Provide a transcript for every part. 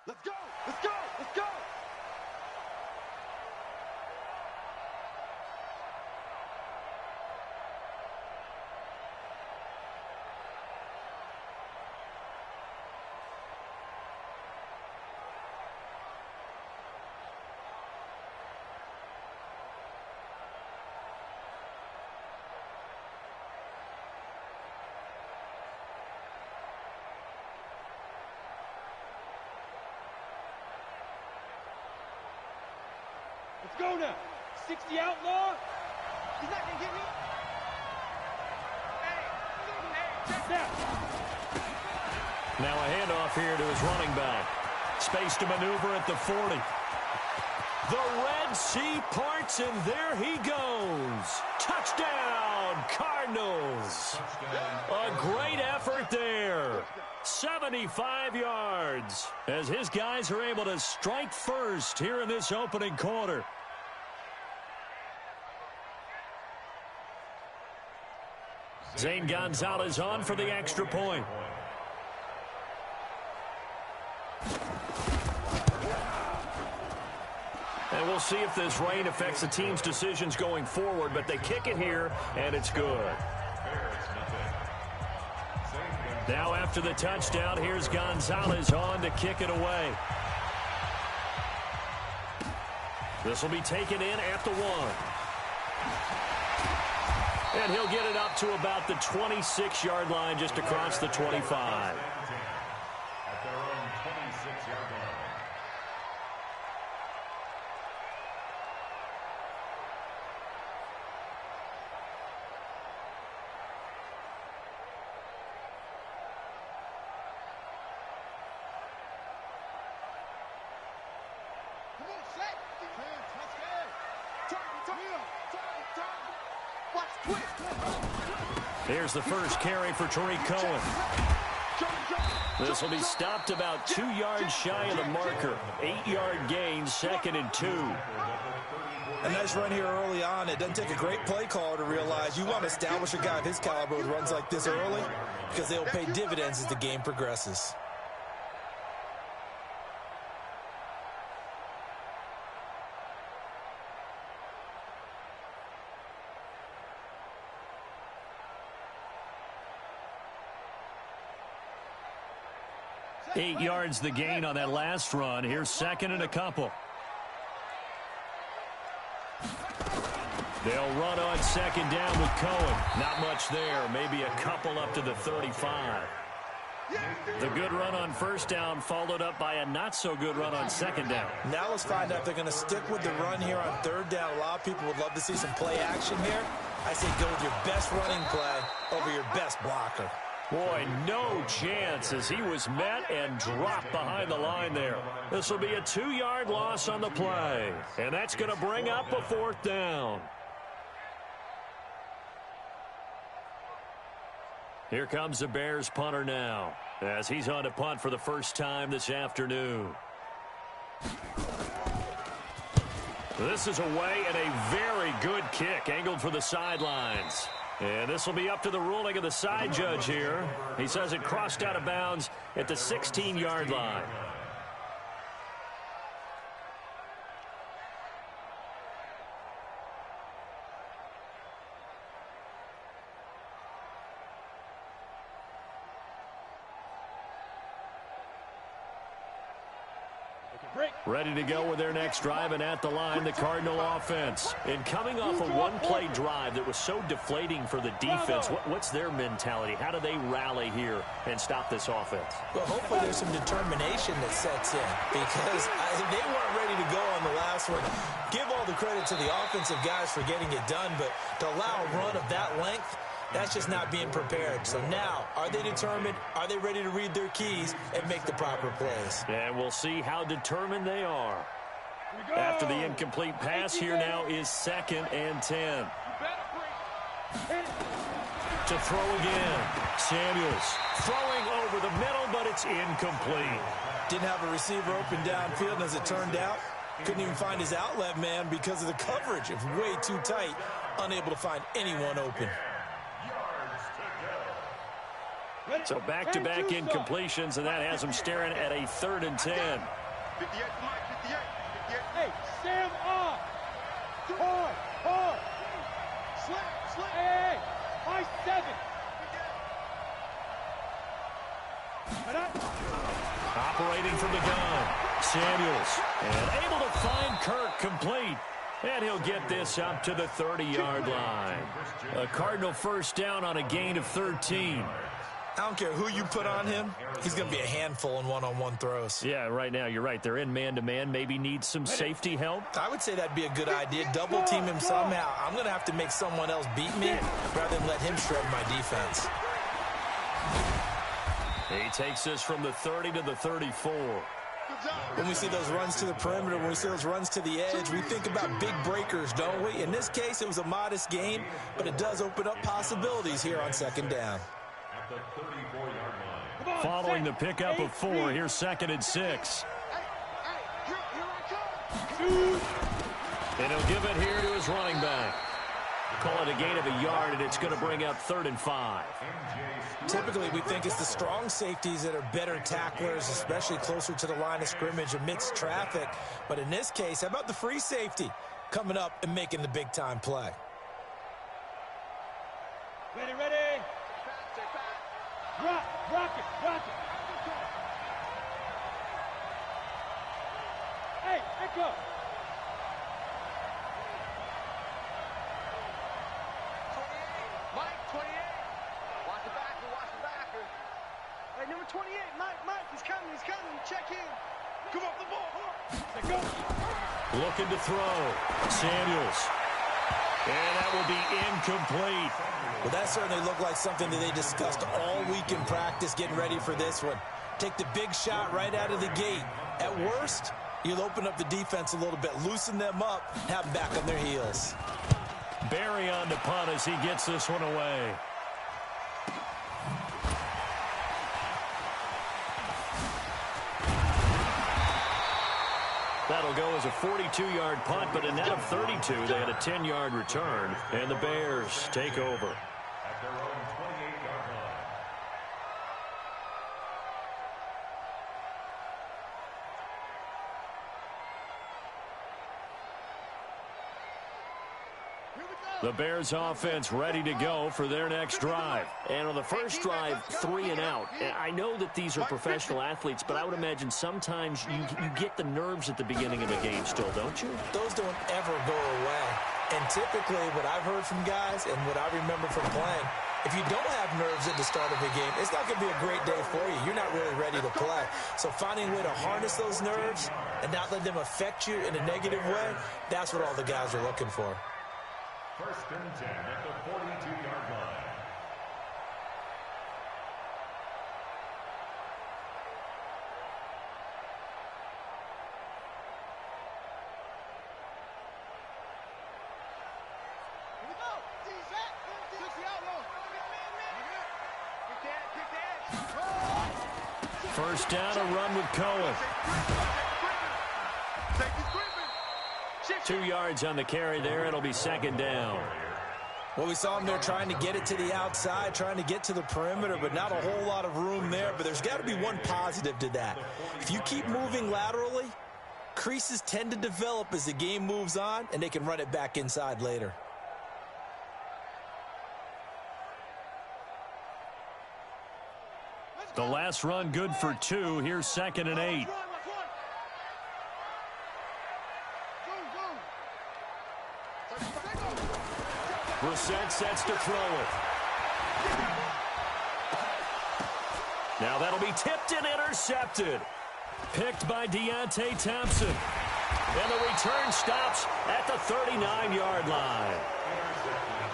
Let's go! Let's go! Let's go! Let's go now. 60 outlaw. He's not going to get me. Hey, now a handoff here to his running back. Space to maneuver at the 40. The Red Sea parts, and there he goes. Touchdown, Cardinals. A great effort there. 75 yards as his guys are able to strike first here in this opening quarter. Zane Gonzalez on for the extra point. And we'll see if this rain affects the team's decisions going forward, but they kick it here, and it's good. Now after the touchdown, here's Gonzalez on to kick it away. This will be taken in at the 1. And he'll get it up to about the 26-yard line, just across the 25. At their own 26-yard line. Come on, set. Watch, twist. Here's the first carry for Tariq Cohen. This will be stopped about 2 yards shy of the marker. 8-yard gain, 2nd and 2. A nice run here early on. It doesn't take a great play caller to realize you want to establish a guy of his caliber with runs like this early because they'll pay dividends as the game progresses. Eight yards the gain on that last run. Here's 2nd and a couple. They'll run on 2nd down with Cohen. Not much there. Maybe a couple up to the 35. The good run on 1st down followed up by a not-so-good run on 2nd down. Now let's find out if they're going to stick with the run here on 3rd down. A lot of people would love to see some play action here. I say go with your best running play over your best blocker. Boy, no chance as he was met and dropped behind the line there. This will be a 2-yard loss on the play. And that's going to bring up a 4th down. Here comes the Bears punter now as he's on to punt for the first time this afternoon. This is away and a very good kick angled for the sidelines. And this will be up to the ruling of the side judge here. He says it crossed out of bounds at the 16-yard line. Ready to go with their next drive, and at the line, the Cardinal offense. And coming off a one-play drive that was so deflating for the defense, what's their mentality? How do they rally here and stop this offense? Well, hopefully there's some determination that sets in because they weren't ready to go on the last one. Give all the credit to the offensive guys for getting it done, but to allow a run of that length, that's just not being prepared. So now, are they determined? Are they ready to read their keys and make the proper plays? And we'll see how determined they are. After the incomplete pass, here now is 2nd and 10. To throw again. Samuels throwing over the middle, but it's incomplete. Didn't have a receiver open downfield, and as it turned out, couldn't even find his outlet man because of the coverage. It was way too tight, unable to find anyone open. So back-to-back incompletions, and that has them staring at a 3rd and 10. 58, Hey, Sam off. Hard. Slip. Hey, high 7. Operating from the gun, Samuels, and able to find Kirk complete. And he'll get this up to the 30-yard line. A Cardinal first down on a gain of 13. I don't care who you put on him. He's going to be a handful in one-on-one throws. Yeah, right now, you're right. They're in man-to-man. Maybe need some safety help. I would say that'd be a good idea. Double team him somehow. I'm going to have to make someone else beat me rather than let him shred my defense. He takes this from the 30 to the 34. When we see those runs to the perimeter, when we see those runs to the edge, we think about big breakers, don't we? In this case, it was a modest gain, but it does open up possibilities here on 2nd down. At the 34-yard line. Following the pickup of 4, here's 2nd and 6. And he'll give it here to his running back. Call it a gain of a yard, and it's going to bring up 3rd and 5. Typically, we think it's the strong safeties that are better tacklers, especially closer to the line of scrimmage amidst traffic. But in this case, how about the free safety coming up and making the big-time play? Ready. Rock it. Hey, echo. Mike, 28. Watch the backer. Hey, number 28, Mike, he's coming. Check in. Come on, the ball. Let's go. Looking to throw. Samuels. And that will be incomplete. Well, that certainly looked like something that they discussed all week in practice getting ready for this one. Take the big shot right out of the gate. At worst, you'll open up the defense a little bit, loosen them up, have them back on their heels. Barry on to punt as he gets this one away. That'll go as a 42-yard punt, but a net of 32. They had a 10-yard return, and the Bears take over. At their own 28-yard line. The Bears offense ready to go for their next drive. And on the first drive, 3 and out. I know that these are professional athletes, but I would imagine sometimes you get the nerves at the beginning of a game still, don't you? Those don't ever go away. And typically what I've heard from guys and what I remember from playing, if you don't have nerves at the start of a game, it's not going to be a great day for you. You're not really ready to play. So finding a way to harness those nerves and not let them affect you in a negative way, that's what all the guys are looking for. 1st and 10 at the 42-yard line. Here we go. Took the outlaw. Kick the edge. First down, a run with Cohen. 2 yards on the carry there. It'll be 2nd down. Well, we saw him there trying to get it to the outside, trying to get to the perimeter, but not a whole lot of room there. But there's got to be one positive to that. If you keep moving laterally, creases tend to develop as the game moves on, and they can run it back inside later. The last run good for 2. Here's 2nd and 8. Brissett sets to throw it. Now that'll be tipped and intercepted. Picked by Deontay Thompson. And the return stops at the 39-yard line.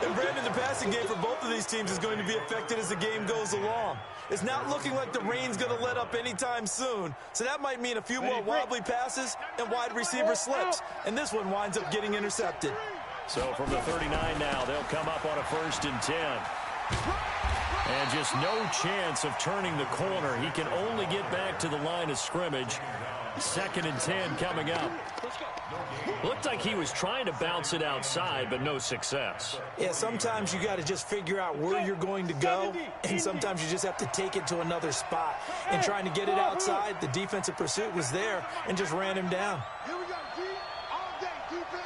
And Brandon, the passing game for both of these teams is going to be affected as the game goes along. It's not looking like the rain's going to let up anytime soon. So that might mean a few more wobbly passes and wide receiver slips. And this one winds up getting intercepted. So from the 39 now, they'll come up on a 1st and 10. And just no chance of turning the corner. He can only get back to the line of scrimmage. 2nd and 10 coming up. Looked like he was trying to bounce it outside, but no success. Yeah, sometimes you got to just figure out where you're going to go, and sometimes you just have to take it to another spot. And trying to get it outside, the defensive pursuit was there and just ran him down. Here we go, D. All day, defense.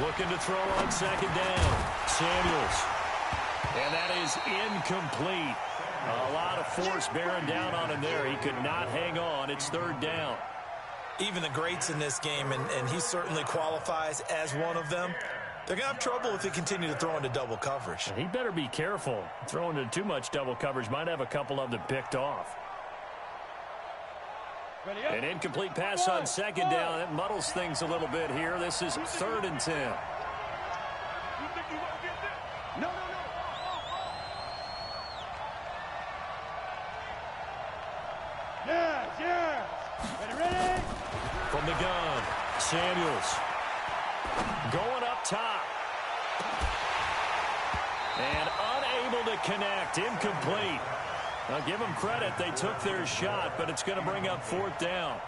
Looking to throw on 2nd down. Samuels. And that is incomplete. A lot of force bearing down on him there. He could not hang on. It's 3rd down. Even the greats in this game, and he certainly qualifies as one of them, they're going to have trouble if they continue to throw into double coverage. He better be careful. Throwing into too much double coverage might have a couple of them picked off. An incomplete pass on 2nd down. That muddles things a little bit here. This is 3rd and 10. No. Yes. Ready? From the gun, Samuels. Going up top. And unable to connect. Incomplete. Now give them credit. They took their shot, but it's going to bring up 4th down.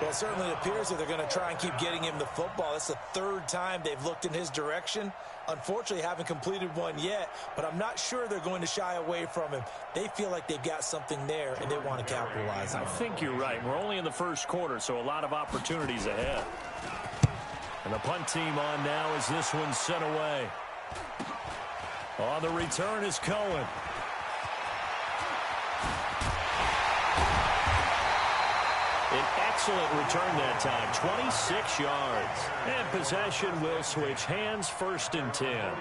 Well, it certainly appears that they're going to try and keep getting him the football. That's the 3rd time they've looked in his direction. Unfortunately, haven't completed one yet, but I'm not sure they're going to shy away from him. They feel like they've got something there, and they want to capitalize on it. I think you're right. We're only in the 1st quarter, so a lot of opportunities ahead. And the punt team on now as this one's sent away. On the return is Cohen. An excellent return that time, 26 yards. And possession will switch hands, 1st and 10.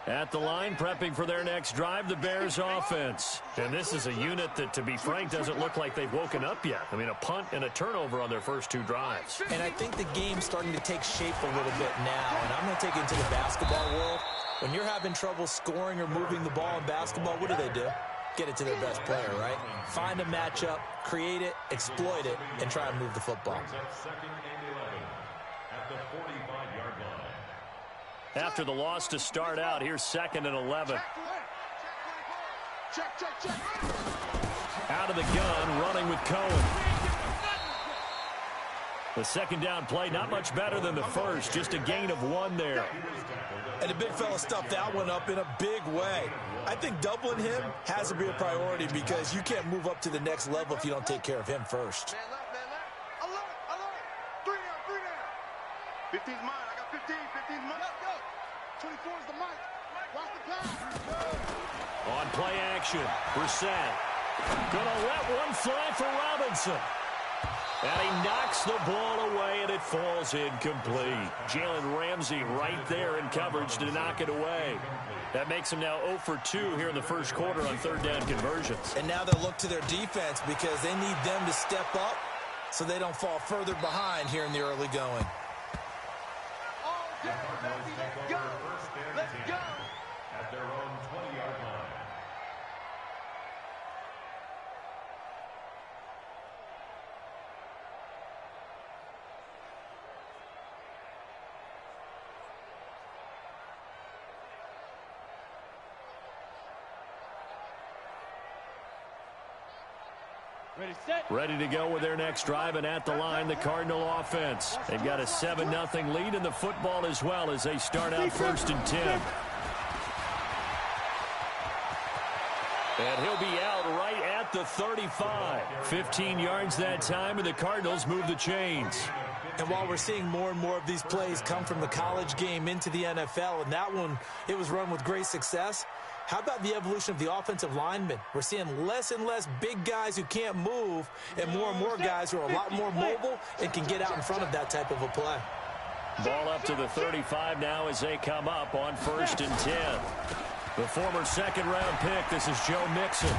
At the line, prepping for their next drive, the Bears offense. And this is a unit that, to be frank, doesn't look like they've woken up yet. I mean, a punt and a turnover on their first 2 drives. And I think the game's starting to take shape a little bit now. And I'm going to take it into the basketball world. When you're having trouble scoring or moving the ball in basketball, what do? Get it to their best player, right? Find a matchup, create it, exploit it, and try and move the football. After the loss to start out, here's 2nd and 11. Check. Out of the gun, running with Cohen. The 2nd down play, not much better than the first, just a gain of 1 there. And the big fella stuffed that one up in a big way. I think doubling him has to be a priority because you can't move up to the next level if you don't take care of him first. Man left. I love it. 3 down. 15's mine. I got 15's mine. Go. 24 is the mic. Watch the pass. On play action, Brissett. Gonna let one fly for Robinson. And he knocks the ball away, and it falls incomplete. Jalen Ramsey right there in coverage to knock it away. That makes him now 0 for 2 here in the 1st quarter on 3rd down conversions. And now they'll look to their defense because they need them to step up so they don't fall further behind here in the early going. Let's go. At their own 20-yard line. Ready to go with their next drive, and at the line, the Cardinal offense. They've got a 7-0 lead in the football as well as they start out 1st and 10. And he'll be out right at the 35. 15 yards that time, and the Cardinals move the chains. And while we're seeing more and more of these plays come from the college game into the NFL, and that one, it was run with great success, how about the evolution of the offensive linemen? We're seeing less and less big guys who can't move and more guys who are a lot more mobile and can get out in front of that type of a play. Ball up to the 35 now as they come up on 1st and 10. The former 2nd-round pick, this is Joe Mixon.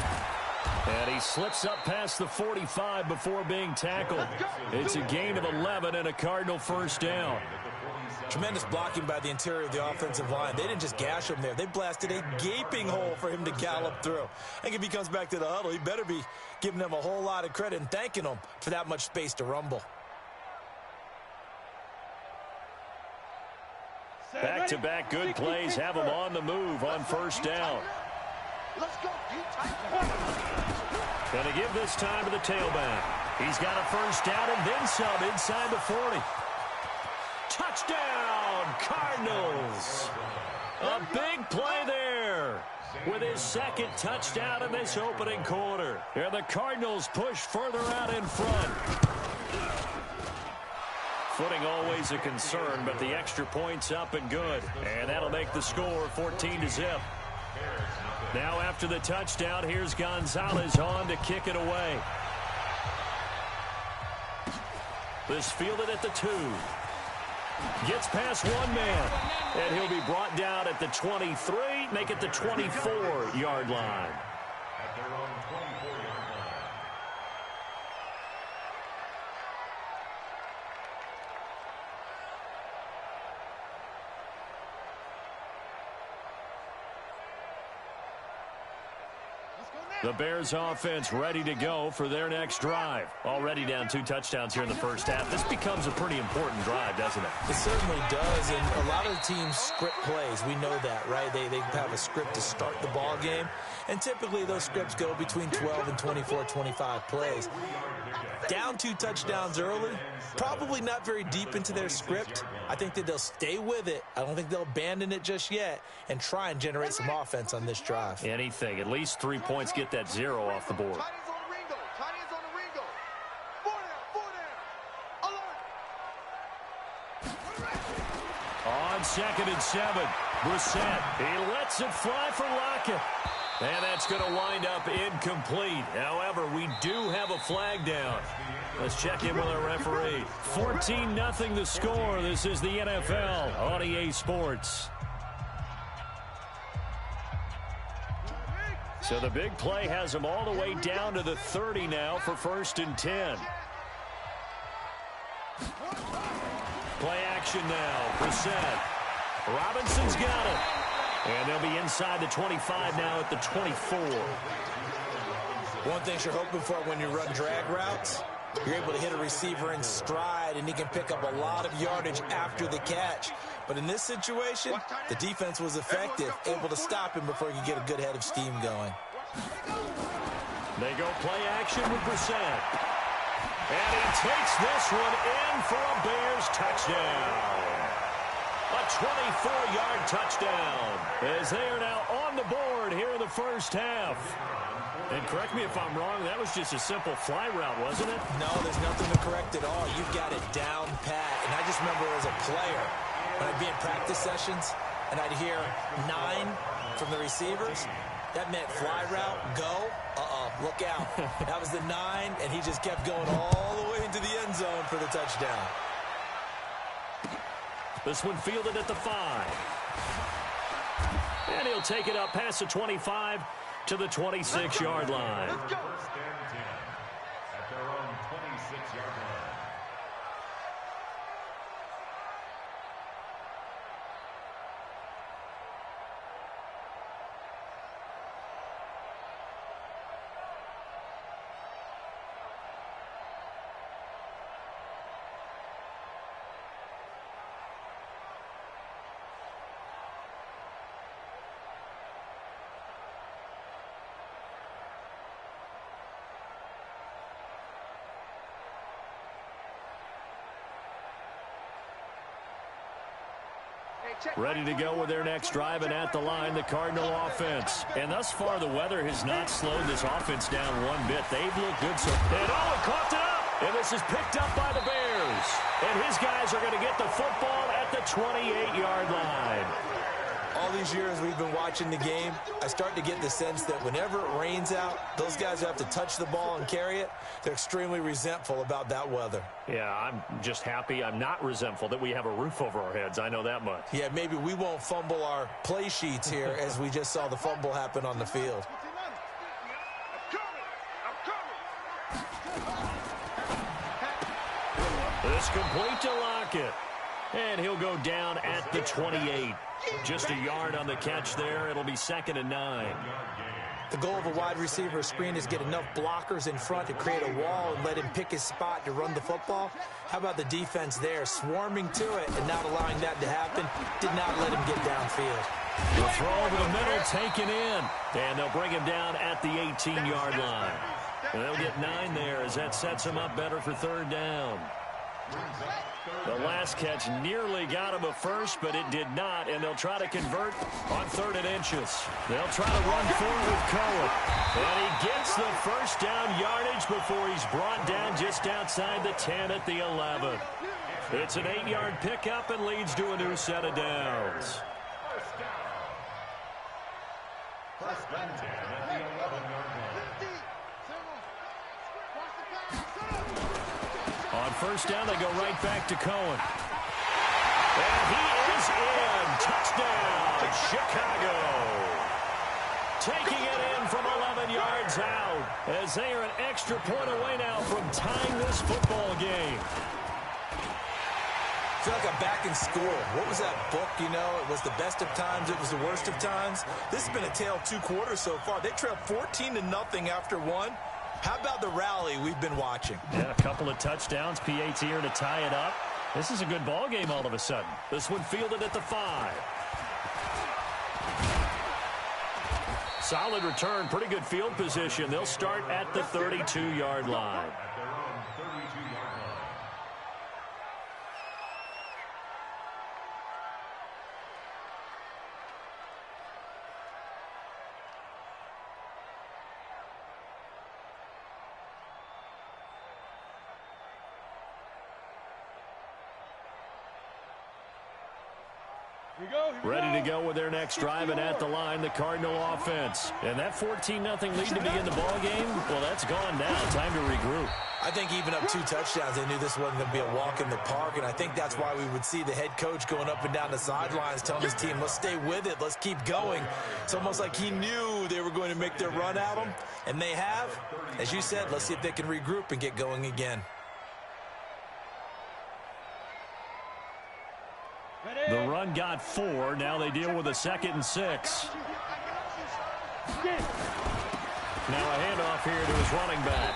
And he slips up past the 45 before being tackled. It's a gain of 11 and a Cardinal 1st down. Tremendous blocking by the interior of the offensive line. They didn't just gash him there. They blasted a gaping hole for him to gallop through. I think if he comes back to the huddle, he better be giving them a whole lot of credit and thanking them for that much space to rumble. Back-to-back good plays have him on the move on first down. Let's go, Going to give this time to the tailback. He's got a first down and then some inside the 40. Touchdown, Cardinals. A big play there with his second touchdown in this opening quarter. And the Cardinals push further out in front. Footing always a concern, but the extra point's up and good. And that'll make the score 14-0. Now after the touchdown, here's Gonzalez on to kick it away. This fielded at the 2. Gets past one man. And he'll be brought down at the 23, make it the 24-yard line. At their own 24-yard line. The Bears offense ready to go for their next drive. Already down 2 touchdowns here in the first half. This becomes a pretty important drive, doesn't it? It certainly does, and a lot of the teams script plays. We know that, right? They have a script to start the ball game, and typically those scripts go between 12 and 24, 25 plays. Down 2 touchdowns early, probably not very deep into their script. I think that they'll stay with it. I don't think they'll abandon it just yet and try and generate some offense on this drive. Anything. At least 3 points, get that 0 off the board. Tight ends on the Ringo. Tight ends on the Ringo. 4 down. Alert. On 2nd and 7, Brissett. He lets it fly for Lockett. And that's going to wind up incomplete. However, we do have a flag down. Let's check in with our referee. 14-0 the score. This is the NFL on EA Sports. So the big play has them all the way down to the 30 now for 1st and 10. Play action now. Brissett. Robinson's got it. And they'll be inside the 25 now at the 24. One thing you're hoping for when you run drag routes, you're able to hit a receiver in stride, and he can pick up a lot of yardage after the catch. But in this situation, the defense was effective, able to stop him before he could get a good head of steam going. They go play action with Brissett. And he takes this one in for a Bears touchdown. A 24-yard touchdown as they are now on the board here in the first half. And correct me if I'm wrong, that was just a simple fly route, wasn't it? No, there's nothing to correct at all. You've got it down pat. And I just remember as a player, when I'd be in practice sessions and I'd hear 9 from the receivers, that meant fly route, go, look out. That was the 9, and he just kept going all the way into the end zone for the touchdown. This one fielded at the 5. And he'll take it up past the 25 to the 26-yard line. Let's go. 1st and 10 at their own 26-yard line. Ready to go with their next drive, and at the line, the Cardinal offense. And thus far, the weather has not slowed this offense down one bit. They've looked good. And caught it up. And this is picked up by the Bears. And his guys are going to get the football at the 28-yard line. All these years we've been watching the game, I start to get the sense that whenever it rains out, those guys who have to touch the ball and carry it, they're extremely resentful about that weather. Yeah, I'm just happy. I'm not resentful that we have a roof over our heads. I know that much. Yeah, maybe we won't fumble our play sheets here as we just saw the fumble happen on the field. This complete to Lockett. And he'll go down at the 28. Just a yard on the catch there. It'll be 2nd and 9. The goal of a wide receiver screen is get enough blockers in front to create a wall and let him pick his spot to run the football. How about the defense there, swarming to it and not allowing that to happen? Did not let him get downfield. The throw over the middle taken in. And they'll bring him down at the 18-yard line. And they'll get 9 there as that sets him up better for 3rd down. The last catch nearly got him a first, but it did not, and they'll try to convert on 3rd and inches. They'll try to run forward with Cohen. And he gets the first down yardage before he's brought down just outside the 10 at the 11. It's an 8-yard pickup and leads to a new set of downs. First and 10 at the 11-yard line. On 1st down, they go right back to Cohen. And he is in. Touchdown, Chicago. Taking it in from 11 yards out as they are an extra point away now from tying this football game. I feel like I'm back in school. What was that book, you know? It was the best of times. It was the worst of times. This has been a tale of 2 quarters so far. They trailed 14-0 after 1. How about the rally we've been watching? Yeah, a couple of touchdowns. P.A.'s here to tie it up. This is a good ball game all of a sudden. This one fielded at the 5. Solid return, pretty good field position. They'll start at the 32-yard line. At their own 32-yard line. Ready to go with their next drive, and at the line, the Cardinal offense. And that 14-0 lead to begin the ball game, well, that's gone now. Time to regroup. I think even up 2 touchdowns, they knew this wasn't going to be a walk in the park, and I think that's why we would see the head coach going up and down the sidelines telling his team, let's stay with it, let's keep going. It's almost like he knew they were going to make their run at him, and they have. As you said, let's see if they can regroup and get going again. The run got 4. Now they deal with a 2nd and 6. Now a handoff here to his running back.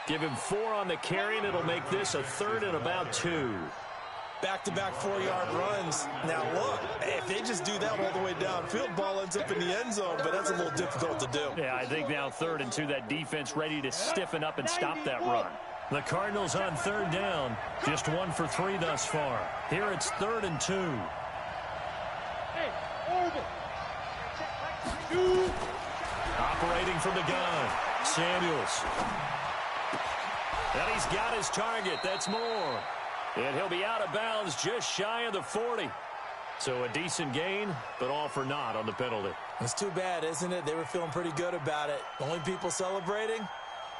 Give him 4 on the carry, and it'll make this a 3rd and about 2. Back-to-back 4-yard runs. Now, look, if they just do that all the way downfield, ball ends up in the end zone, but that's a little difficult to do. Yeah, I think now 3rd and 2, that defense ready to stiffen up and stop that run. The Cardinals on 3rd down, just 1 for 3 thus far. Here it's 3rd and 2. Hey, over. Operating from the gun, Samuels. And he's got his target. That's Moore. And he'll be out of bounds just shy of the 40. So a decent gain, but all for naught on the penalty. It's too bad, isn't it? They were feeling pretty good about it. Only people celebrating,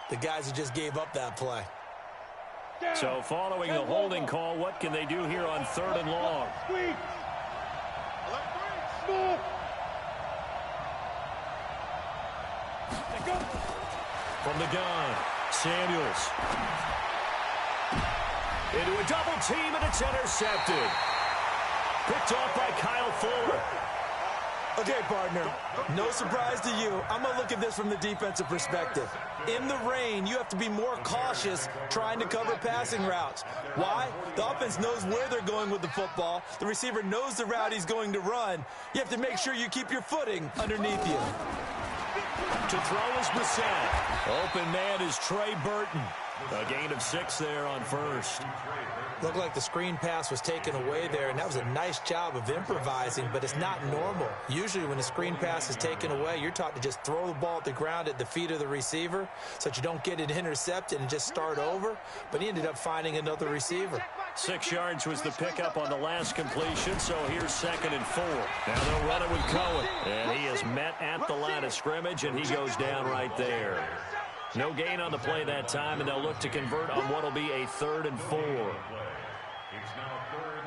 the guys who just gave up that play. So following the holding call, what can they do here on 3rd and long? From the gun, Samuels. Into a double team, and it's intercepted. Picked off by Kyle Fuller. Okay, partner, no surprise to you. I'm going to look at this from the defensive perspective. In the rain, you have to be more cautious trying to cover passing routes. Why? The offense knows where they're going with the football. The receiver knows the route he's going to run. You have to make sure you keep your footing underneath you. To throw is Brissett. Open man is Trey Burton. A gain of 6 there on 1st. Looked like the screen pass was taken away there, and that was a nice job of improvising, but it's not normal. Usually when a screen pass is taken away, you're taught to just throw the ball at the ground at the feet of the receiver so that you don't get it intercepted and just start over, but he ended up finding another receiver. 6 yards was the pickup on the last completion, so here's 2nd and 4. Now they'll run it with Cohen, and he is met at the line of scrimmage, and he goes down right there. No gain on the play that time, and they'll look to convert on what will be a 3rd and 4. It's now 3rd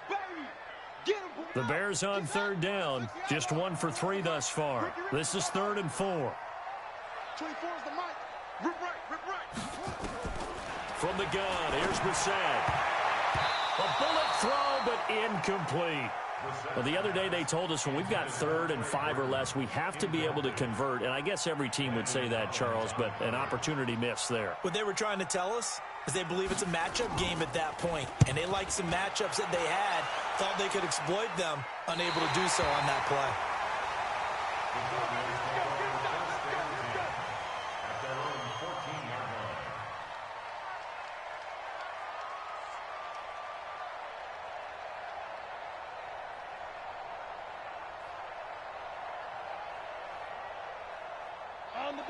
and 4. The Bears on 3rd down, just 1 for 3 thus far. This is 3rd and 4. 24 is the mic. Rip right, rip right. from the gun. Here's Brissett. A bullet throw, but incomplete. Well, the other day they told us when we've got 3rd and 5 or less, we have to be able to convert. And I guess every team would say that, Charles, but an opportunity missed there. What they were trying to tell us is they believe it's a matchup game at that point. And they liked some matchups that they had, thought they could exploit them, unable to do so on that play.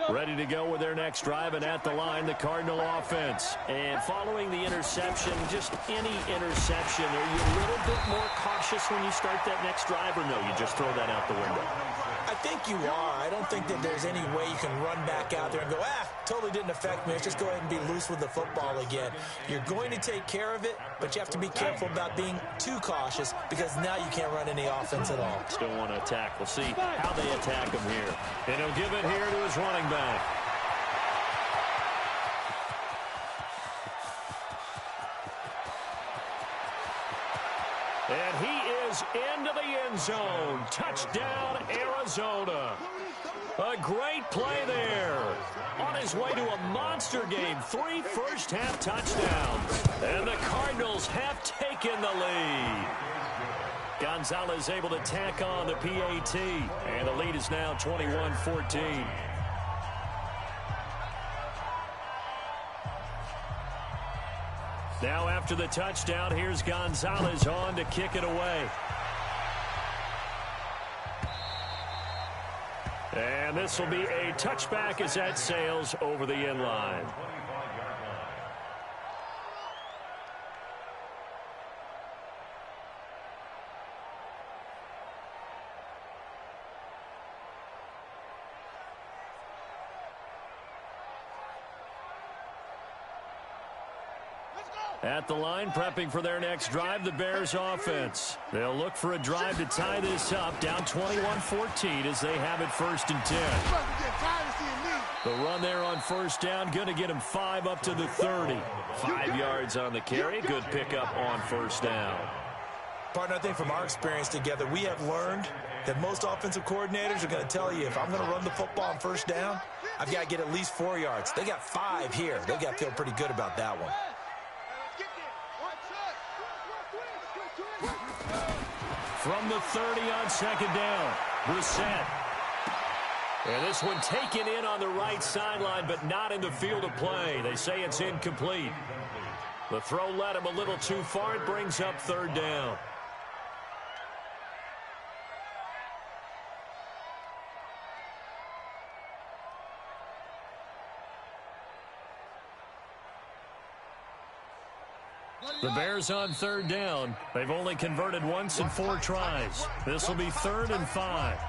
Ready to go with their next drive, and at the line, the Cardinal offense. And following the interception, just any interception, are you a little bit more cautious when you start that next drive, or no, you just throw that out the window? I think you are. I don't think that there's any way you can run back out there and go, totally didn't affect me. Let's just go ahead and be loose with the football again. You're going to take care of it, but you have to be careful about being too cautious because now you can't run any offense at all. Still want to attack. We'll see how they attack him here. And he'll give it here to his running back. And he is into the end zone. Touchdown, Arizona. A great play there. On his way to a monster game. 3 first-half touchdowns. And the Cardinals have taken the lead. Gonzalez able to tack on the PAT. And the lead is now 21-14. Now after the touchdown, here's Gonzalez on to kick it away. And this will be a touchback as that sails over the end line. At the line, prepping for their next drive, the Bears offense. They'll look for a drive to tie this up, down 21-14 as they have it 1st and 10. The run there on 1st down, going to get him 5 up to the 30. 5 yards on the carry, good pickup on 1st down. Partner, I think from our experience together, we have learned that most offensive coordinators are going to tell you if I'm going to run the football on 1st down, I've got to get at least 4 yards. They got 5 here. They've got to feel pretty good about that one. From the 30 on 2nd down, Brissett. And this one taken in on the right sideline, but not in the field of play. They say it's incomplete. The throw led him a little too far. It brings up 3rd down. The Bears on 3rd down. They've only converted once in 4 tries. This will be 3rd and 5.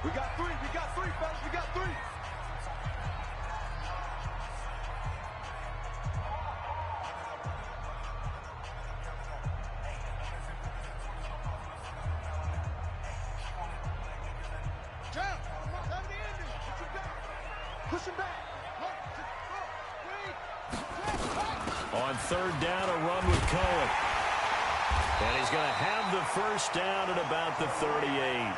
We got 3, fellas, we got 3. Push him back. On 3rd down, a run with Cohen. And he's going to have the 1st down at about the 38.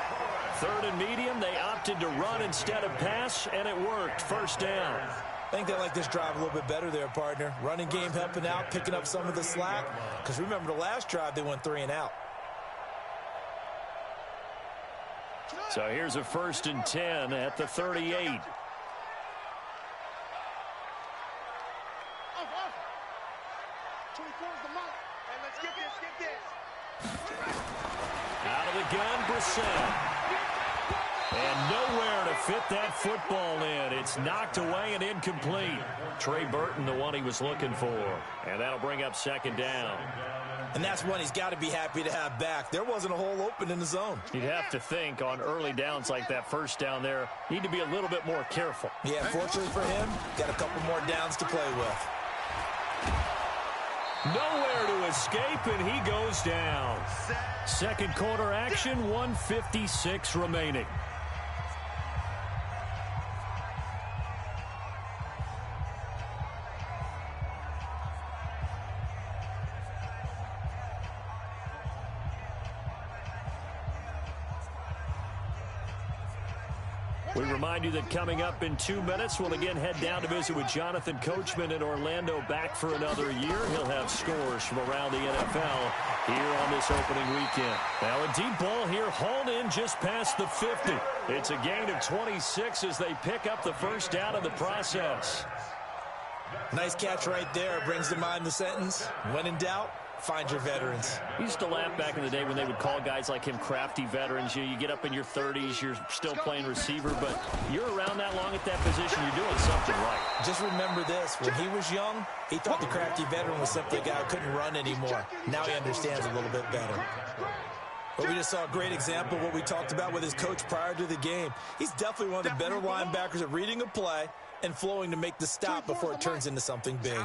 3rd and medium, they opted to run instead of pass, and it worked. 1st down. I think they like this drive a little bit better there, partner. Running game helping out, picking up some of the slack. Because remember, the last drive, they went 3 and out. So here's a 1st and 10 at the 38. Out of the gun, Brissett. And nowhere to fit that football in. It's knocked away and incomplete. Trey Burton, the one he was looking for. And that'll bring up 2nd down. And that's one he's got to be happy to have back. There wasn't a hole open in the zone. You'd have to think on early downs like that 1st down there, need to be a little bit more careful. Yeah, fortunately for him, got a couple more downs to play with. Nowhere to escape, and he goes down. 2nd quarter action, 1:56 remaining. We remind you that coming up in 2 minutes, we'll again head down to visit with Jonathan Coachman in Orlando, back for another year. He'll have scores from around the NFL here on this opening weekend. Now a deep ball here, hauled in just past the 50. It's a gain of 26 as they pick up the first down in the process. Nice catch right there. Brings to mind the sentence, when in doubt, find your veterans. We used to laugh back in the day when they would call guys like him crafty veterans. You get up in your 30s, you're still playing receiver, but you're around that long at that position, you're doing something right. Just remember this, when he was young, he thought the crafty veteran was simply a guy who couldn't run anymore. Now he understands a little bit better. But we just saw a great example of what we talked about with his coach prior to the game. He's definitely one of the better linebackers at reading a play and flowing to make the stop before it turns into something big.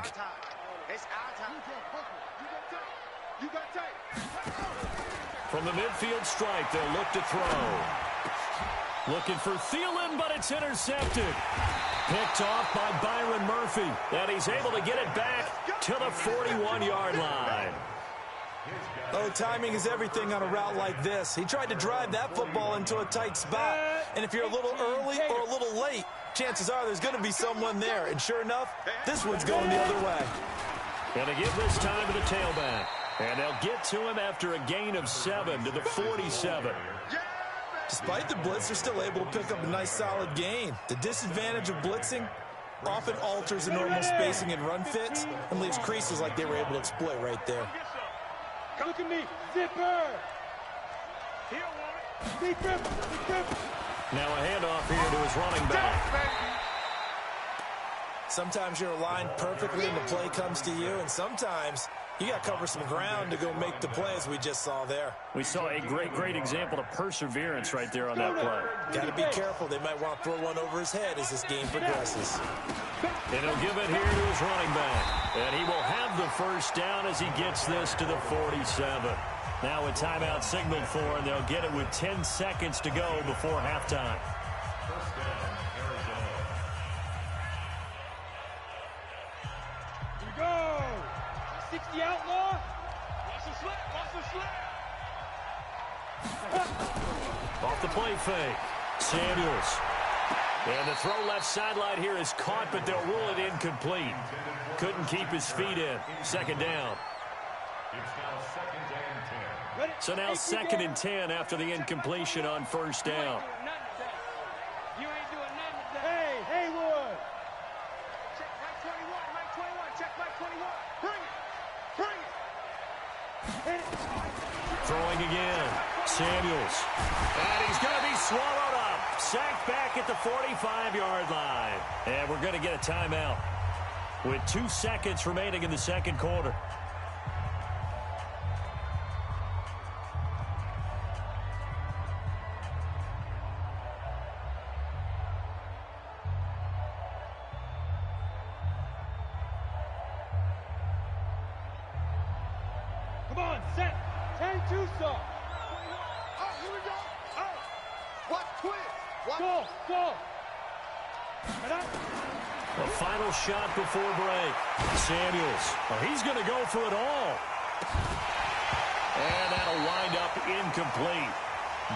From the midfield stripe, they'll look to throw. Looking for Thielen, but it's intercepted. Picked off by Byron Murphy, and he's able to get it back to the 41-yard line. Oh, timing is everything on a route like this. He tried to drive that football into a tight spot. And if you're a little early or a little late, chances are there's going to be someone there. And sure enough, this one's going the other way. Going to give this time to the tailback. And they'll get to him after a gain of 7 to the 47. Despite the blitz, they're still able to pick up a nice solid gain. The disadvantage of blitzing often alters the normal spacing and run fits and leaves creases like they were able to exploit right there. Look at me, zipper. Zipper. Now a handoff here to his running back. Sometimes you're aligned perfectly and the play comes to you, and sometimes you got to cover some ground to go make the play, as we just saw there. We saw a great example of perseverance right there on that play. Got to be careful. They might want to throw one over his head as this game progresses. And he'll give it here to his running back. And he will have the first down as he gets this to the 47. Now a timeout signaled for, and they'll get it with 10 seconds to go before halftime. First down, Arizona. Here we go. 60 outlaw. Watch the slip. Off the play fake. Samuels. And the throw left sideline here is caught, but they'll rule it incomplete. Couldn't keep his feet in. Second down. It's now second and 10. So now second and 10 after the incompletion on first down. You ain't doing nothing today. Hey, Haywood. Check Mike 21. Check Mike 21. Bring it. Throwing again. Samuels. And he's going to be swallowed up. Sacked back at the 45-yard line. And we're going to get a timeout with 2 seconds remaining in the second quarter. Come on, set. 10-2 saw. Oh, here we go. Oh. What twist? What? Go. A final shot before break. Samuels. Well, he's going to go for it all. And that'll wind up incomplete.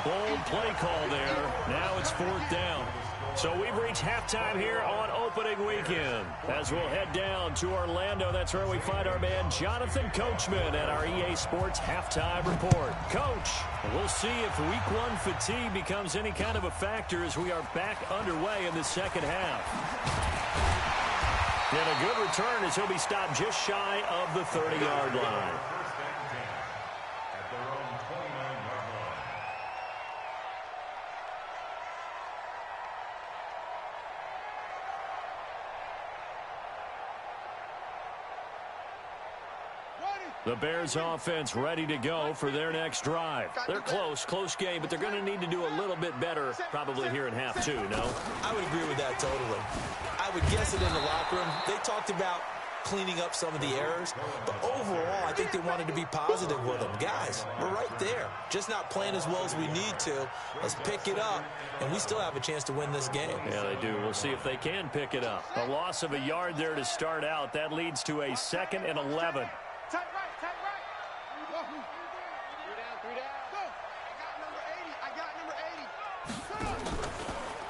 Bold play call there. Now it's fourth down. So we've reached halftime here on opening weekend. As we'll head down to Orlando, that's where we find our man Jonathan Coachman at our EA Sports Halftime Report. Coach, we'll see if week 1 fatigue becomes any kind of a factor as we are back underway in the second half. And a good return as he'll be stopped just shy of the 30-yard line. First and 10 at their own 29-yard line. The Bears offense ready to go for their next drive. They're close game, but they're going to need to do a little bit better probably here in half 2, no? I would agree with that totally. I would guess it in the locker room. They talked about cleaning up some of the errors, but overall, I think they wanted to be positive with them. Guys, we're right there. Just not playing as well as we need to. Let's pick it up, and we still have a chance to win this game. Yeah, they do. We'll see if they can pick it up. A loss of a yard there to start out. That leads to a 2nd and 11. Tight right. Go. 3 down. Go. I got number 80.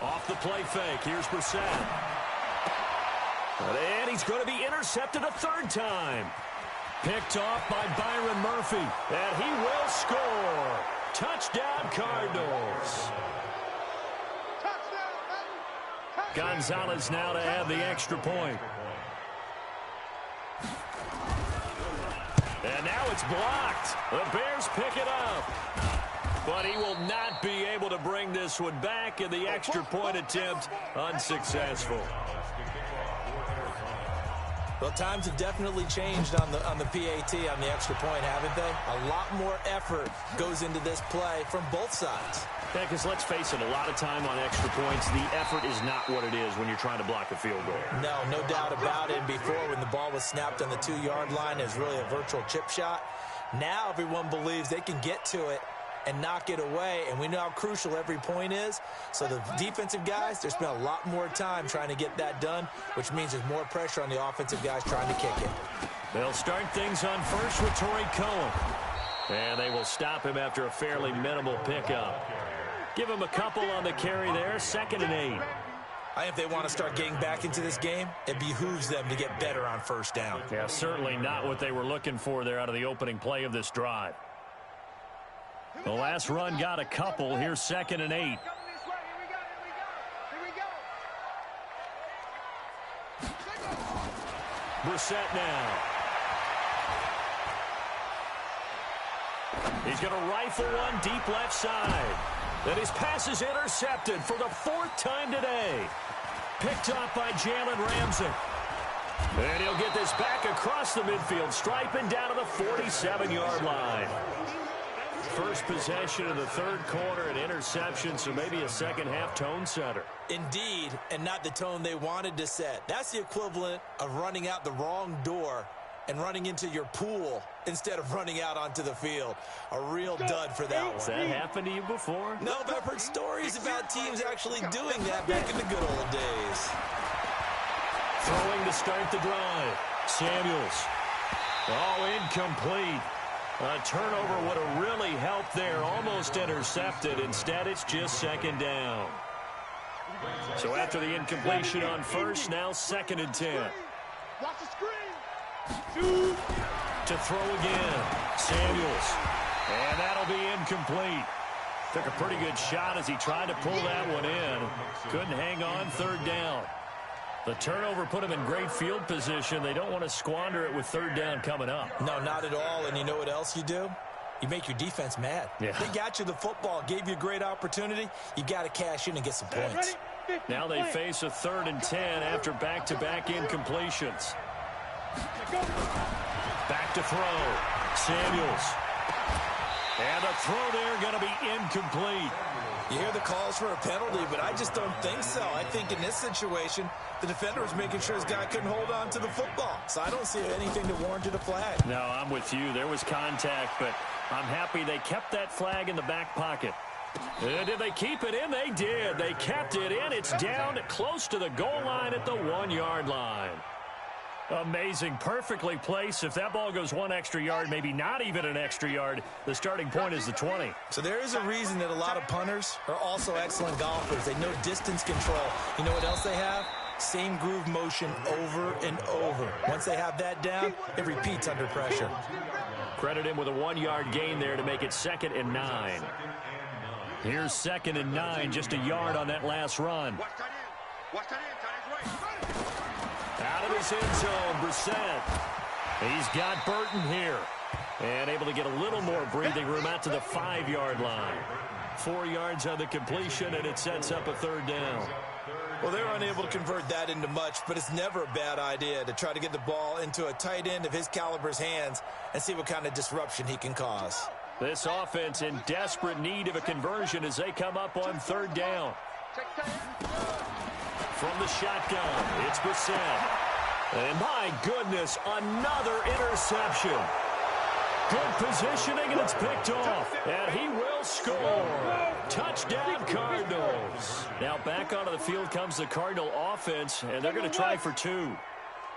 Off the play fake. Here's Brissett. And he's going to be intercepted a third time. Picked off by Byron Murphy. And he will score. Touchdown, Cardinals. Gonzalez now to have the extra point. And now it's blocked. The Bears pick it up. But he will not be able to bring this one back, and the extra point attempt unsuccessful. Well, times have definitely changed on the PAT, on the extra point, haven't they? A lot more effort goes into this play from both sides. Yeah, because let's face it, a lot of time on extra points, the effort is not what it is when you're trying to block a field goal. No doubt about it. And before, when the ball was snapped on the 2-yard line, it was really a virtual chip shot. Now everyone believes they can get to it and knock it away, and we know how crucial every point is. So the defensive guys, they spend a lot more time trying to get that done, which means there's more pressure on the offensive guys trying to kick it. They'll start things on first with Torrey Cohen. And they will stop him after a fairly minimal pickup. Give him a couple on the carry there, 2nd and 8. I think if they want to start getting back into this game, it behooves them to get better on first down. Yeah, certainly not what they were looking for there out of the opening play of this drive. The last run got a couple. Here's 2nd and 8. Brissett now. He's going to rifle one deep left side. And his pass is intercepted for the 4th time today. Picked off by Jalen Ramsey. And he'll get this back across the midfield stripe and down to the 47-yard line. First possession of the third quarter, an interception, so maybe a second-half tone setter. Indeed, and not the tone they wanted to set. That's the equivalent of running out the wrong door and running into your pool instead of running out onto the field. A real dud for that one. Has that happened to you before? No, but I've heard stories about teams actually doing that back in the good old days. Throwing to start the drive. Samuels. Oh, incomplete. A turnover would have really helped there. Almost intercepted. Instead, it's just 2nd down. So after the incompletion on first, now 2nd and 10. Watch the screen. To throw again. Samuels. And that'll be incomplete. Took a pretty good shot as he tried to pull that one in. Couldn't hang on, 3rd down. The turnover put him in great field position. They don't want to squander it with 3rd down coming up. No, not at all. And you know what else you do? You make your defense mad. Yeah. They got you the football, gave you a great opportunity. You got to cash in and get some points. Now they face a 3rd and 10 after back-to-back incompletions. Back to throw. Samuels. And a throw there going to be incomplete. You hear the calls for a penalty, but I just don't think so. I think in this situation, the defender was making sure his guy couldn't hold on to the football. So I don't see anything to warrant a flag. No, I'm with you. There was contact, but I'm happy they kept that flag in the back pocket. Did they keep it in? They did. They kept it in. It's down close to the goal line at the 1-yard line. Amazing. Perfectly placed. If that ball goes 1 extra yard, maybe not even an extra yard, the starting point is the 20. So there is a reason that a lot of punters are also excellent golfers. They know distance control. You know what else they have? Same groove motion over and over. Once they have that down, it repeats under pressure. Credit him with a 1-yard gain there to make it 2nd and 9. Here's 2nd and 9, just a yard on that last run. Watch that in. Watch that in. Tight end right. Out of his end zone, Brissett. He's got Burton here. And able to get a little more breathing room out to the 5-yard line. 4 yards on the completion, and it sets up a 3rd down. Well, they're unable to convert that into much, but it's never a bad idea to try to get the ball into a tight end of his caliber's hands and see what kind of disruption he can cause. This offense in desperate need of a conversion as they come up on 3rd down. From the shotgun, it's Brissett. And my goodness, another interception. Good positioning, and it's picked off. And he will score. Touchdown, Cardinals. Now back onto the field comes the Cardinal offense, and they're going to try for 2.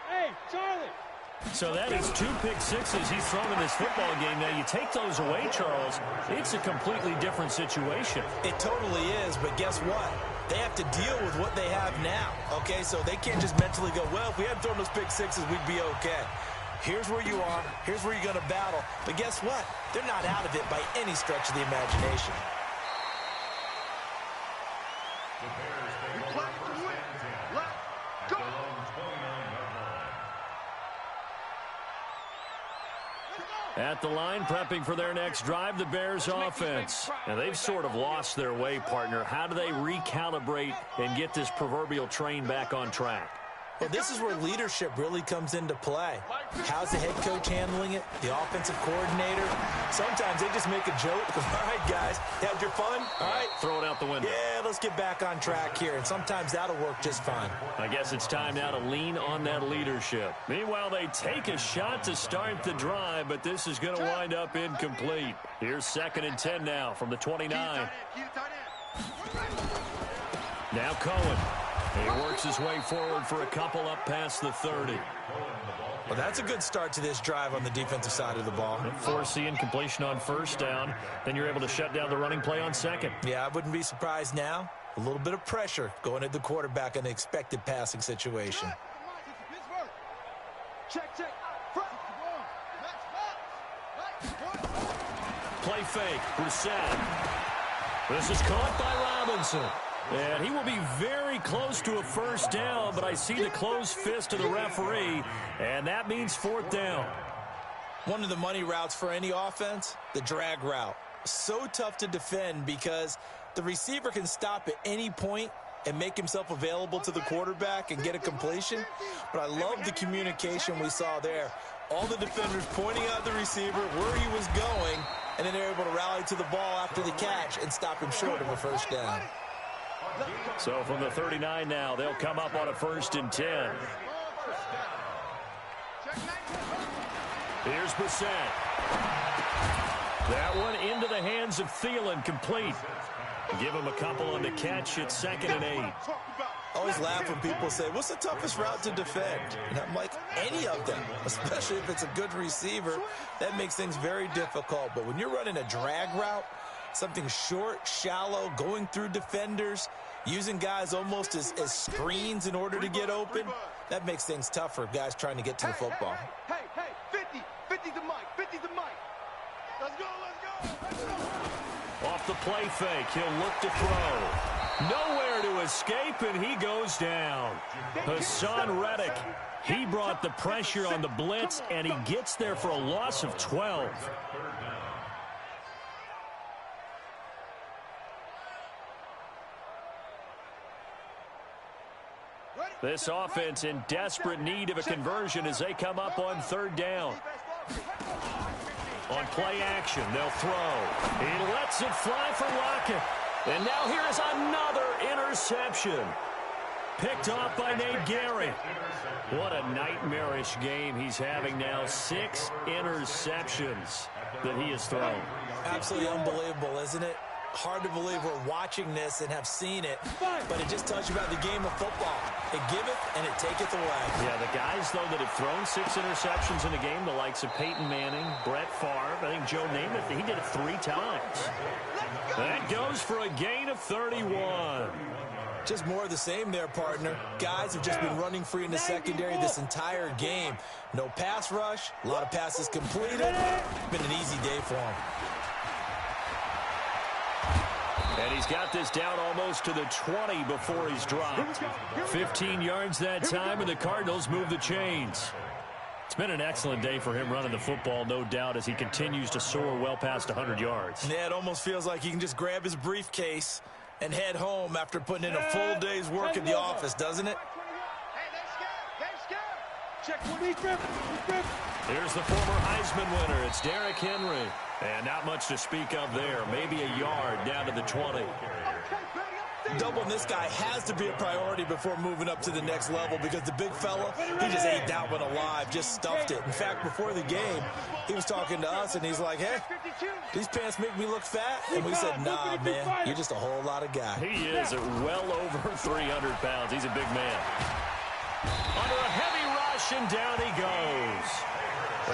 Hey, Charlie, So that is 2 pick sixes he's thrown in this football game. Now, you take those away, Charles, it's a completely different situation. It totally is, but guess what? They have to deal with what they have now, okay? So they can't just mentally go, well, if we hadn't thrown those pick sixes, we'd be okay. Here's where you are. Here's where you're going to battle. But guess what? They're not out of it by any stretch of the imagination. At the line, prepping for their next drive, the Bears offense. And they've sort of lost their way, partner. How do they recalibrate and get this proverbial train back on track? Well, this is where leadership really comes into play. How's the head coach handling it? The offensive coordinator? Sometimes they just make a joke. All right, guys, had your fun? All right. Throw it out the window. Yeah, let's get back on track here. And sometimes that'll work just fine. I guess it's time now to lean on that leadership. Meanwhile, they take a shot to start the drive, but this is going to wind up incomplete. Here's 2nd and 10 now from the 29. Now Cohen. He works his way forward for a couple up past the 30. Well, that's a good start to this drive on the defensive side of the ball. Forcing completion on 1st down. Then you're able to shut down the running play on 2nd. Yeah, I wouldn't be surprised now. A little bit of pressure going at the quarterback in the expected passing situation. Play fake. Brissett. This is caught by Robinson. And he will be very close to a 1st down, but I see the closed fist of the referee, and that means 4th down. One of the money routes for any offense, the drag route. So tough to defend because the receiver can stop at any point and make himself available to the quarterback and get a completion. But I love the communication we saw there. All the defenders pointing out the receiver, where he was going, and then they're able to rally to the ball after the catch and stop him short of a 1st down. So from the 39 now, they'll come up on a 1st and 10. Here's Brissett. That one into the hands of Thielen, complete. Give him a couple on the catch at 2nd and 8. I always laugh when people say, what's the toughest route to defend? And I'm like, any of them, especially if it's a good receiver. That makes things very difficult. But when you're running a drag route, something short, shallow, going through defenders, using guys almost as screens in order to get open, that makes things tough for guys trying to get to the football. Hey, 50 to Mike, 50 to Mike. Let's go. Off the play fake, he'll look to throw. Nowhere to escape, and he goes down. Hassan Reddick, he brought the pressure on the blitz, and he gets there for a loss of 12. This offense in desperate need of a conversion as they come up on 3rd down. On play action, they'll throw. He lets it fly for Lockett. And now here is another interception. Picked off by Nate Gary. What a nightmarish game he's having now. 6 interceptions that he has thrown. Absolutely unbelievable, isn't it? Hard to believe we're watching this and have seen it, but it just tells you about the game of football. It giveth and it taketh away. Yeah, the guys, though, that have thrown 6 interceptions in a game, the likes of Peyton Manning, Brett Favre, I think Joe Namath, he did it 3 times. That goes for a gain of 31. Just more of the same there, partner. Guys have just been running free in the secondary this entire game. No pass rush, a lot of passes completed. Been an easy day for him. And he's got this down almost to the 20 before he's dropped. 15 yards that time, and the Cardinals move the chains. It's been an excellent day for him running the football, no doubt, as he continues to soar well past 100 yards. Yeah, it almost feels like he can just grab his briefcase and head home after putting in a full day's work at the office, doesn't it? Here's the former Heisman winner. It's Derrick Henry. And not much to speak of there. Maybe a yard down to the 20. Doubling this guy has to be a priority before moving up to the next level because the big fella, he just ate that one alive, just stuffed it. In fact, before the game, he was talking to us, and he's like, hey, these pants make me look fat? And we said, nah, man, you're just a whole lot of guy. He is at well over 300 pounds. He's a big man. Under a heavy rush, completion. Down he goes.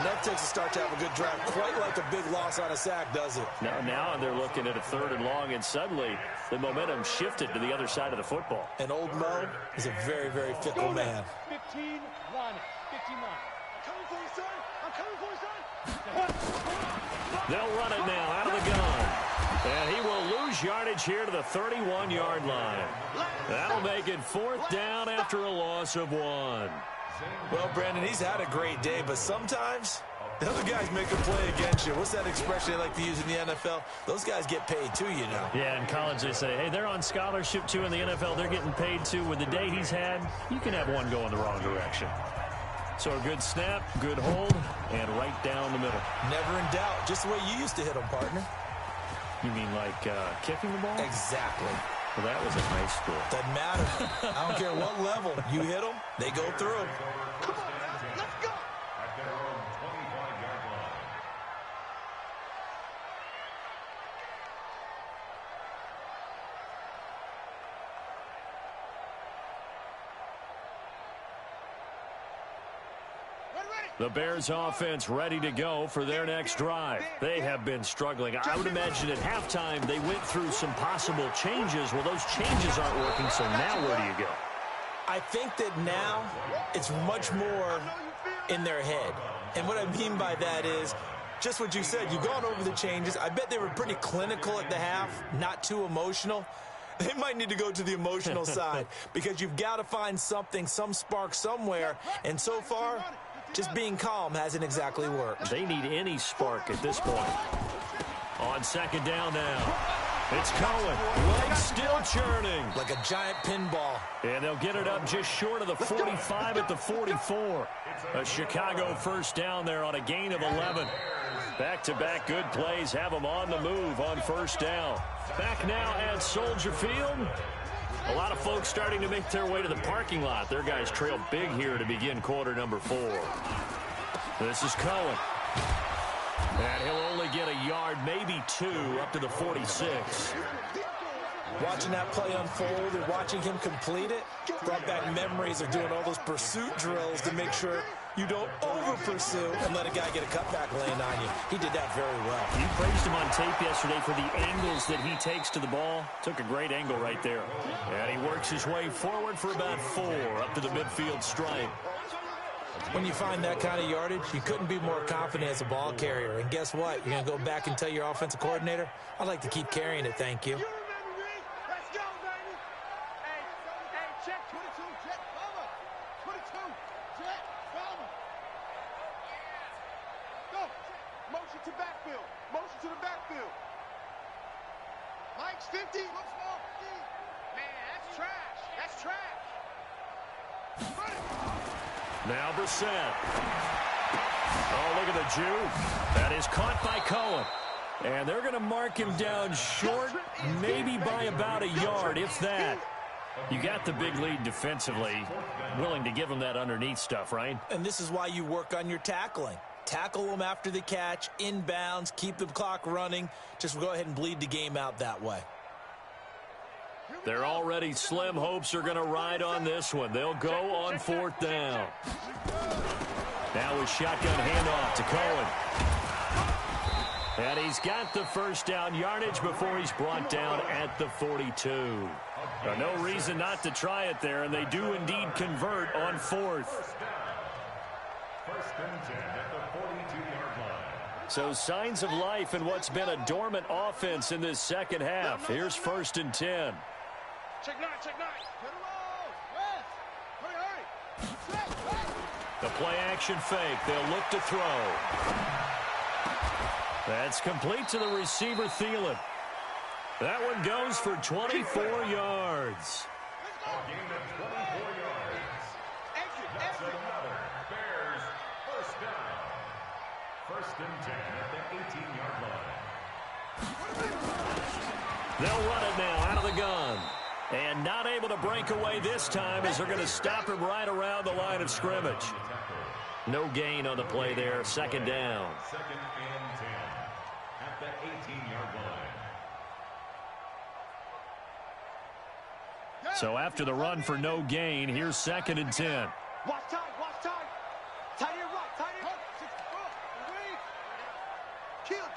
Enough takes to start to have a good drive. Quite like a big loss on a sack, does it? Now they're looking at a 3rd and long, and suddenly the momentum shifted to the other side of the football. And old Mo is a very, very fickle man. 15 line. 15 line. Coming for you, son. I'm coming for you, son. They'll run it now out of the gun. And he will lose yardage here to the 31-yard line. That'll make it 4th down after a loss of 1. Well, Brandon, he's had a great day, but sometimes the other guys make a play against you. What's that expression they like to use in the NFL? Those guys get paid too, you know. Yeah, in college they say, hey, they're on scholarship too. In the NFL, they're getting paid too. With the day he's had, you can have one going the wrong direction. So a good snap, good hold, and right down the middle. Never in doubt. Just the way you used to hit them, partner. You mean like kicking the ball? Exactly. Well, that was in high school. Doesn't matter. I don't care what level. You hit them, they go through. Come on, man. Let's go. At their own 25-yard line. The Bears offense ready to go for their next drive. They have been struggling. I would imagine at halftime they went through some possible changes. Well, those changes aren't working, so now where do you go? I think that now it's much more in their head. And what I mean by that is just what you said. You've gone over the changes. I bet they were pretty clinical at the half, not too emotional. They might need to go to the emotional side because you've got to find something, some spark somewhere. And so far, just being calm hasn't exactly worked. They need any spark at this point. On 2nd down now. It's Cohen. Legs still churning. Like a giant pinball. And they'll get it up just short of the 45 at the 44. A Chicago 1st down there on a gain of 11. Back-to-back good plays have them on the move on 1st down. Back now at Soldier Field. A lot of folks starting to make their way to the parking lot. Their guys trail big here to begin quarter number 4. This is Cohen. And he'll only get a yard, maybe 2, up to the 46. Watching that play unfold and watching him complete it brought back memories of doing all those pursuit drills to make sure you don't over-pursue and let a guy get a cutback lane on you. He did that very well. You praised him on tape yesterday for the angles that he takes to the ball. Took a great angle right there. And he works his way forward for about 4, up to the midfield stripe. When you find that kind of yardage, you couldn't be more confident as a ball carrier. And guess what? You're going to go back and tell your offensive coordinator, I'd like to keep carrying it, thank you. You remember me? Let's go, baby. Hey, check 22, jet, cover. 22, jet, cover. Go. Motion to backfield. Motion to the backfield. Mike's 50. Looks small. Man, that's trash. That's trash. Run it. Now Brissett. Oh, look at the juke. That is caught by Cohen. And they're going to mark him down short, maybe by about a yard, if that. You got the big lead defensively. Willing to give him that underneath stuff, right? And this is why you work on your tackling. Tackle them after the catch, inbounds, keep the clock running. Just go ahead and bleed the game out that way. They're already slim hopes are going to ride on this one. They'll go on 4th down. Now a shotgun handoff to Cohen. And he's got the 1st down yardage before he's brought down at the 42. No reason not to try it there, and they do indeed convert on 4th. 1st and 10 at the 42-yard line. So signs of life in what's been a dormant offense in this second half. Here's 1st and 10. Check 9, check 9. Hit a roll. West. Hurry, hurry. The play action fake. They'll look to throw. That's complete to the receiver, Thielen. That one goes for 24 yards. A gain of 24 yards. That's another Bears 1st down. 1st and 10 at the 18-yard line. They'll run it now out of the gun. And not able to break away this time as they're going to stop him right around the line of scrimmage. No gain on the play there. 2nd down. 2nd and 10 at the 18-yard line. So after the run for no gain, here's 2nd and 10. Watch time, watch time. Tight end right. Tight end. Kill.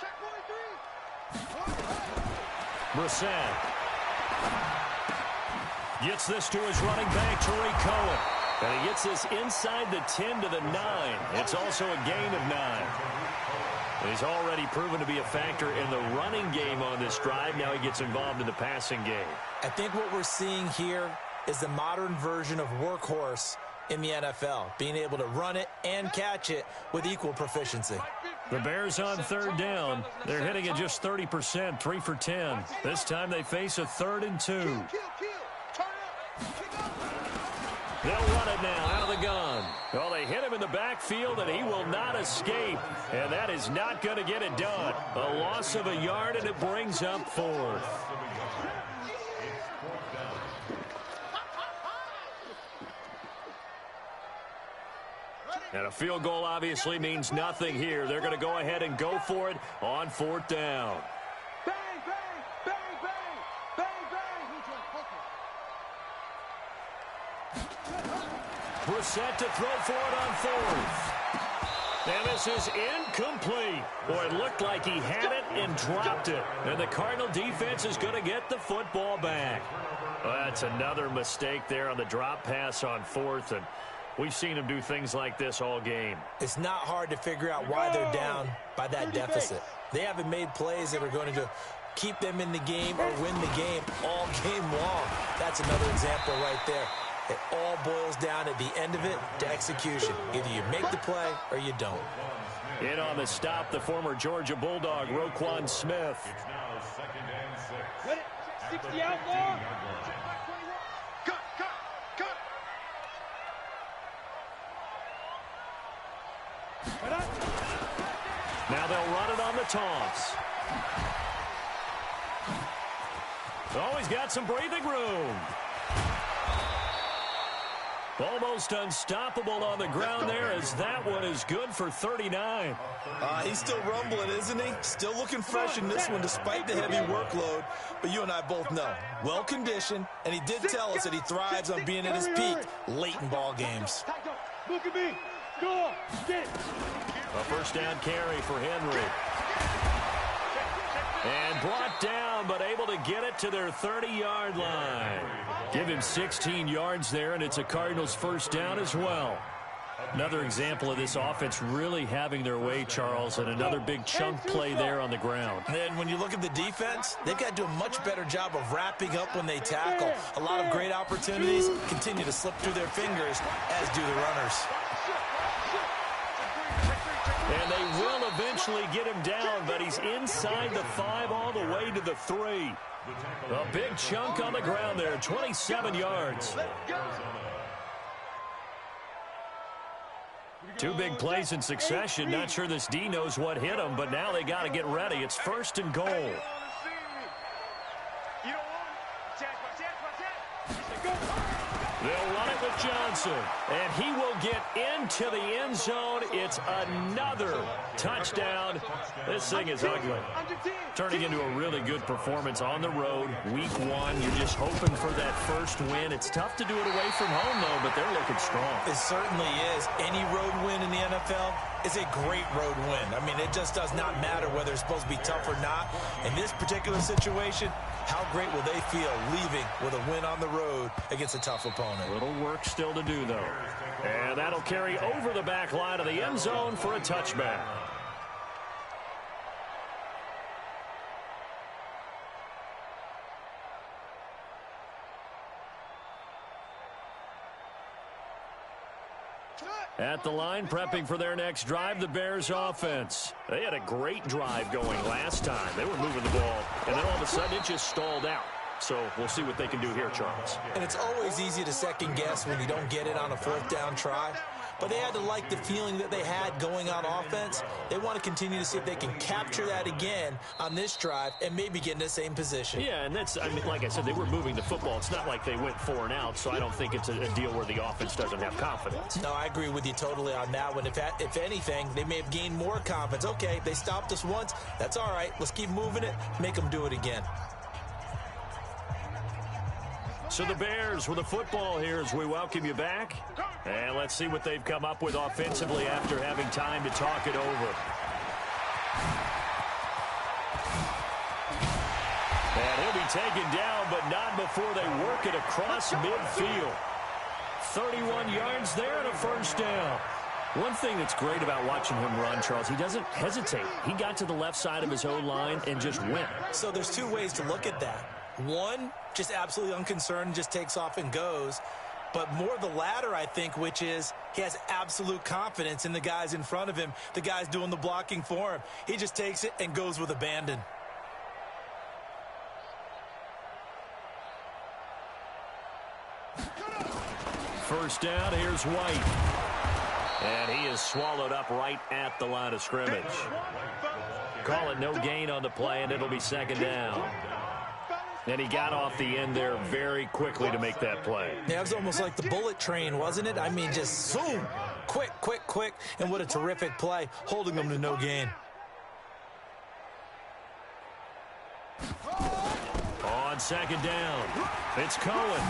Check 43. Brissett gets this to his running back, Tariq Cohen. And he gets this inside the 10 to the 9. It's also a gain of 9. He's already proven to be a factor in the running game on this drive. Now he gets involved in the passing game. I think what we're seeing here is the modern version of workhorse in the NFL, being able to run it and catch it with equal proficiency. The Bears on third down. They're hitting at just 30%, 3 for 10. This time they face a 3rd and 2. Kill. Turn up. They'll run it now out of the gun. Well, they hit him in the backfield, and he will not escape. And that is not going to get it done. A loss of a yard, and it brings up 4th. And a field goal obviously means nothing here. They're going to go ahead and go for it on 4th down. Bang, bang, bang, bang, bang, bang. Brissett to throw for it on 4th. And this is incomplete. Boy, it looked like he had it and dropped it. And the Cardinal defense is going to get the football back. Well, that's another mistake there on the drop pass on 4th. And we've seen him do things like this all game. It's not hard to figure out why they're down by that deficit. They haven't made plays that are going to keep them in the game or win the game all game long. That's another example right there. It all boils down at the end of it to execution. Either you make the play or you don't. In on the stop, the former Georgia Bulldog, Roquan Smith. It's now 2nd and 6. Ready? 60 outlaw. Cut. Now they'll run it on the toss. Oh, he's got some breathing room. Almost unstoppable on the ground there, as that one is good for 39. He's still rumbling, isn't he? Still looking fresh in this one despite the heavy workload. But you and I both know, well-conditioned, and he did tell us that he thrives on being at his peak late in ball games. Look at me. Go. Get it. A first down carry for Henry. And brought down, but able to get it to their 30-yard line. Give him 16 yards there, and it's a Cardinals first down as well. Another example of this offense really having their way, Charles, and another big chunk play there on the ground. And when you look at the defense, they've got to do a much better job of wrapping up when they tackle. A lot of great opportunities continue to slip through their fingers, as do the runners. And they will eventually get him down, but he's inside the 5 all the way to the 3. A big chunk on the ground there, 27 yards. 2 big plays in succession. Not sure this D knows what hit him, but now they got to get ready. It's 1st and goal. They'll run it with Johnson, and he will get into the end zone. It's another touchdown. This thing is ugly. Turning into a really good performance on the road. Week 1, you're just hoping for that first win. It's tough to do it away from home, though, but they're looking strong. It certainly is. Any road win in the NFL is a great road win. I mean, it just does not matter whether it's supposed to be tough or not. In this particular situation, how great will they feel leaving with a win on the road against a tough opponent? A little work still to do, though. And that'll carry over the back line of the end zone for a touchback. At the line, prepping for their next drive, the Bears offense. They had a great drive going last time. They were moving the ball, and then all of a sudden it just stalled out. So we'll see what they can do here, Charles. And it's always easy to second guess when you don't get it on a 4th down try. But they had to like the feeling that they had going on offense. They want to continue to see if they can capture that again on this drive and maybe get in the same position. Yeah, and that's, I mean, like I said, they were moving the football. It's not like they went 4 and out, so I don't think it's a deal where the offense doesn't have confidence. No, I agree with you totally on that one. If anything, they may have gained more confidence. Okay, they stopped us once. That's all right. Let's keep moving it. Make them do it again. So the Bears with the football here as we welcome you back. And let's see what they've come up with offensively after having time to talk it over. And he'll be taken down, but not before they work it across midfield. 31 yards there and a first down. One thing that's great about watching him run, Charles, he doesn't hesitate. He got to the left side of his own line and just went. So there's two ways to look at that. One, just absolutely unconcerned, just takes off and goes. But more the latter, I think, which is he has absolute confidence in the guys in front of him, the guys doing the blocking for him. He just takes it and goes with abandon. First down, here's White. And he is swallowed up right at the line of scrimmage. Call it no gain on the play, and it'll be second down. And he got off the end there very quickly to make that play. Yeah, it was almost like the bullet train, wasn't it? I mean, just zoom, quick, quick, quick. And what a terrific play, holding them to no gain. On second down, it's Cohen.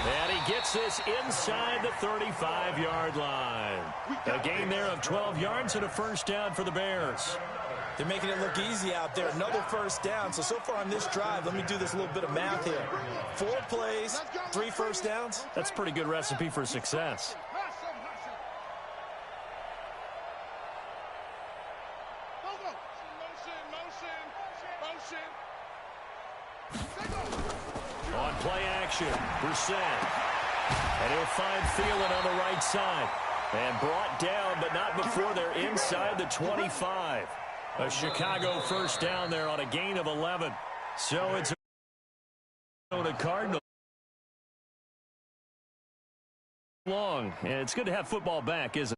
And he gets this inside the 35-yard line. A gain there of 12 yards and a first down for the Bears. They're making it look easy out there. Another first down. So far on this drive, let me do this little bit of math here. 4 plays, 3 first downs. That's a pretty good recipe for success. On play action, Brissett. And he'll find Thielen on the right side. And brought down, but not before they're inside the 25. A Chicago first down there on a gain of 11. So it's a Cardinal. Long. And it's good to have football back, isn't it?